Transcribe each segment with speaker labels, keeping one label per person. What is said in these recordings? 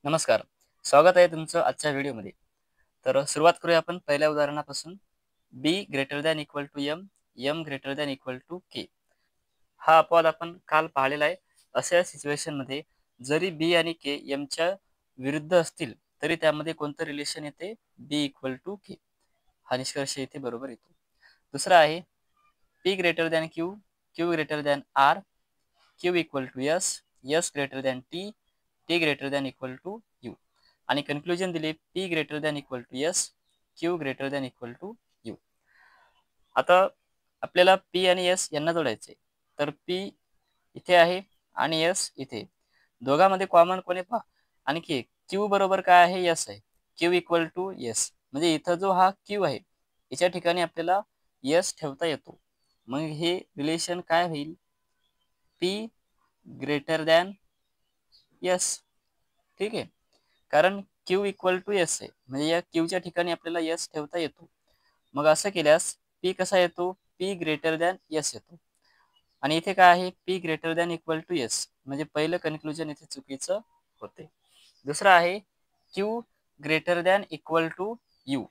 Speaker 1: नमस्कार. स्वागत आहे तुमचं आजच्या व्हिडिओमध्ये. तर सुरुवात करूया आपण पहिल्या उदाहरणापासून. B greater than equal to M, M greater than equal to K. हा अपवाद आपण काल पाहिलेला आहे. अशा सिच्युएशनमध्ये जरी बी आणि के एमच्या विरुद्ध असतील, तरी त्यामध्ये कोणतं रिलेशन येते? B equal to K. हा निष्कर्ष इथे बरोबर येतो. दुसरा आहे P greater than Q, Q greater than R, Q equal to S, S greater than T, T greater than equal to U. आणि कन्क्लुजन दिले P greater than equal to S, Q greater than equal to U. आता आपल्याला P आणि S यांना जोडायचे. तर P इथे आहे आणि एस इथे. दोघांमध्ये कॉमन कोणी पहा. आणखी एक क्यू बरोबर काय आहे? एस आहे. क्यू इक्वल टू एस म्हणजे इथं जो हा क्यू आहे याच्या ठिकाणी आपल्याला एस ठेवता येतो. मग हे रिलेशन काय होईल? P greater than S. ठीक आहे. कारण क्यू इक्वल टू एस आहे म्हणजे या क्यूच्या ठिकाणी आपल्याला एस ठेवता येतो. मग असं केल्यास पी कसा येतो? पी ग्रेटर दॅन एस येतो. आणि इथे काय आहे? P greater than equal to S म्हणजे पहिलं कन्क्लुजन इथे चुकीचं होते. दुसरं आहे Q greater than equal to U.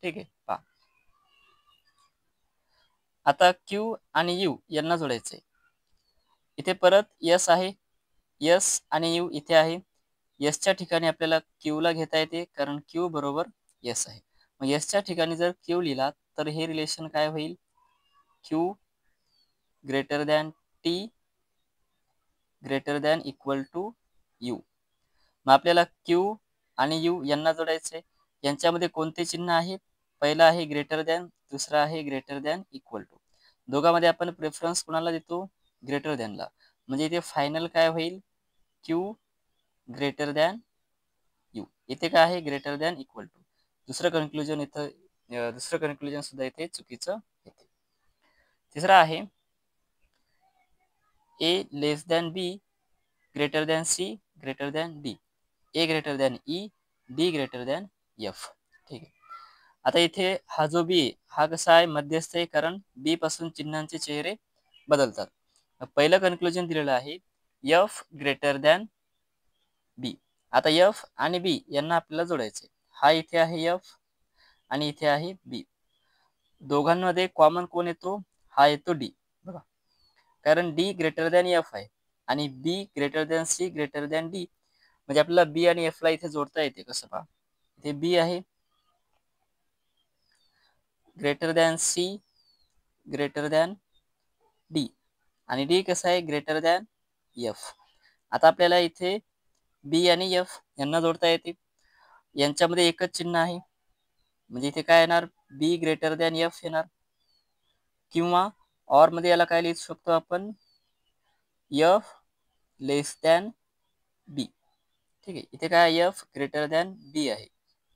Speaker 1: ठीक आहे. पहा आता क्यू आणि यू यांना जोडायचे. इथे परत एस आहे. एस आणि यू इथे आहे. एसच्या ठिकाणी आपल्याला क्यूला घेता येते कारण क्यू बरोबर एस आहे. मग एसच्या ठिकाणी जर क्यू लिहिला तर हे रिलेशन काय होईल? Q greater than T greater than equal to U. मग आपल्याला क्यू आणि यू यांना जोडायचे. यांच्यामध्ये कोणते चिन्ह आहे? पहिला आहे ग्रेटर दॅन, दुसरा आहे ग्रेटर दॅन इक्वल टू. दोघांमध्ये आपण प्रेफरन्स कोणाला देतो? ग्रेटर दॅनला. म्हणजे इथे फायनल काय होईल? Q greater than U. इथे काय आहे? Greater than equal to. दुसरं कन्क्लुजन सुद्धा इथे चुकीचं येते. तिसरा आहे A less than B greater than C greater than D, A greater than E, D greater than F. ठीक आहे. आता इथे हा जो बी आहे हा कसा आहे? मध्यस्थ आहे कारण बी पासून चिन्हांचे चेहरे बदलतात. पहिलं कन्क्लुजन दिलेलं आहे एफ ग्रेटर दॅन बी. आता एफ आणि बी यांना आपल्याला जोडायचे. हा इथे आहे एफ आणि इथे आहे बी. दोघांमध्ये कॉमन कोण येतो? हा येतो डी. बघा कारण डी ग्रेटर दॅन एफ आहे आणि B greater than C greater than D म्हणजे आपल्याला बी आणि एफ ला इथे जोडता येते. कसं पहा, इथे बी आहे greater than C greater than D आणि डी कसं आहे? Greater than F. आता आपल्याला इथे बी आणि एफ यांना जोडता येते. यांच्यामध्ये एकच चिन्ह आहे म्हणजे इथे काय येणार? बी ग्रेटर दॅन एफ येणार. किंवा ऑर मध्ये याला काय लिहू शकतो आपण? एफ लेस दॅन बी. ठीक आहे. इथे काय? एफ ग्रेटर दॅन बी आहे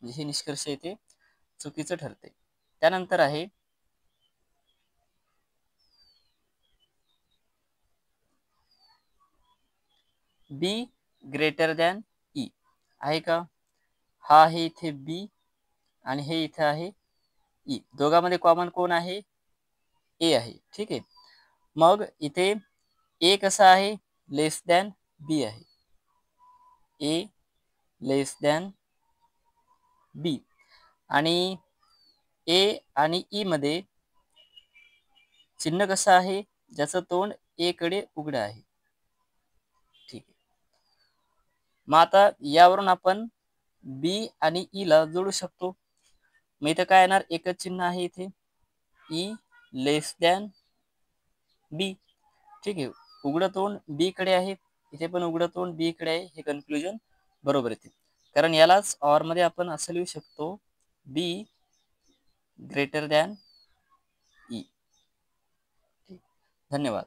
Speaker 1: म्हणजे हे निष्कर्ष इथे चुकीचं ठरते. त्यानंतर आहे बी ग्रेटर दॅन ई. आहे का? हा आहे इथे बी आणि हे इथे आहे ई. दोघांमध्ये कॉमन कोण आहे? ए आहे. ठीक आहे. मग इथे ए कसा आहे? लेस दॅन बी आहे. ए लेस दॅन बी आणि ए आणि ई मध्ये चिन्ह कसं आहे? ज्याचं तोंड ए कडे उघडं आहे. ठीक आहे. मग आता यावरून आपण बी आणि ई ला जोडू शकतो. मग इथं काय येणार? एकच चिन्ह आहे इथे ई लेस दॅन बी. ठीक आहे. उघडं तोंड बी कडे आहे, इथे पण उघडं तोंड बी कडे आहे. हे कन्क्लुजन बरोबर येते कारण यालाच ऑर मध्ये आपण असं लिहू शकतो बी ग्रेटर दॅन ई. धन्यवाद.